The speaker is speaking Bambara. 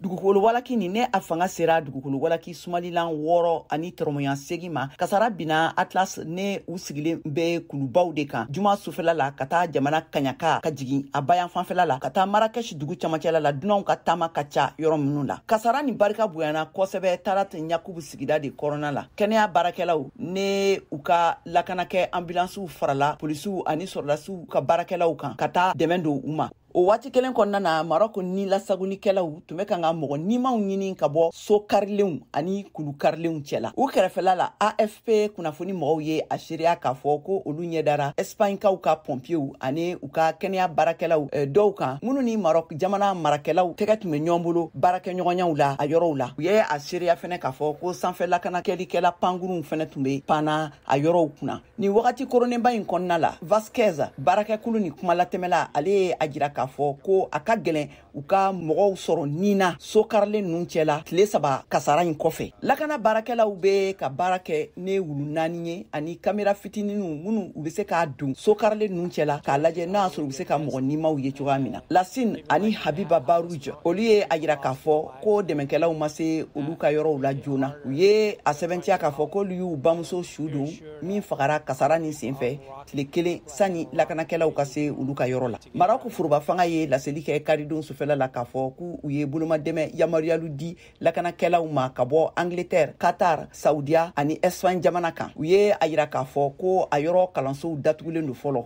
dugukolo walaki ni ne a fanga sera dugukolo walaki sumalilan 6 ani tɔrɔmɔɲan 8 ma kasara bina Atlas ne u sigilen bɛ kulubaw de kan juma sufɛla la ka taa jamana kaɲaka ka jigin a bayan fanfɛla la ka taa Marakɛshi dugu camancɛla la dunanw ka taama ka ca yɔrɔ minnu la kasara ni barika bonyana kosɛbɛ Tarat Yakubu sigida de kɔrɔna la kɛnɛya baarakɛlaw ne u ka lakanakɛ ambulansiw farala polisiw ani sɔrɔdasiw ka baarakɛlaw kan ka taa dɛmɛ don u ma o waati kelen kɔnɔna na Marok ni lasagonikɛlaw tun bɛ kan ka mɔgɔ nimanw ɲini ka bɔ so karilenw ani kulu karilenw cɛla u kɛrɛfɛla la AFP kunnafoni mɔgɔw ye a seereya k'a fɔ ko olu ɲɛdara Espagnekaw ka pompiers ani u ka kɛnɛya baarakɛlaw dɔw kan minnu ni Marok jamana marakɛlaw tɛgɛ tun bɛ ɲɔgɔn bolo baarakɛɲɔgɔnyaw la a yɔrɔw la u ye a seereya fɛnɛ k'a fɔ ko sanfɛ lakanakɛlikɛla pankurunw fɛnɛ tun bɛ panna a yɔrɔw kunna ni wagati koronenba in kɔnɔna la Vasquez baarakɛkulu ni kuma latɛmɛla ale ye a jira k'a fɔ ko a ka gɛlɛn u ka mɔgɔw sɔrɔ nina so karilen ninnu cɛla tile 3 kasara in kɔfɛ lakana baarakɛlaw bɛ ka baara kɛ ne wulu 4 ye ani kamera fitininw minnu u bɛ se k'a dun so karilen ninnu cɛla k'a lajɛ n'a sɔrɔ u bɛ se ka mɔgɔ nimaw ye cogoya min na Lasine ani Habiba Barouj olu ye a jira k'a fɔ ko dɛmɛkɛlaw ma se olu ka yɔrɔw la joona u ye a sɛbɛntiya k'a fɔ k'olu y'u bamuso su don min fagara kasara nin senfɛ tile 1 sani lakanakɛlaw ka se olu ka yɔrɔ la Marok foroba fanga ye laseli kɛ karidon sufɛla la k'a fɔ k'u ye bolomadɛmɛ yamaruyalu di lakanakɛlaw ma ka bɔ Angleterre, Qatar, Saudiya ani Espagne jamana kan u ye a jira k'a fɔ ko a yɔrɔ kalansow datugulen do fɔlɔ.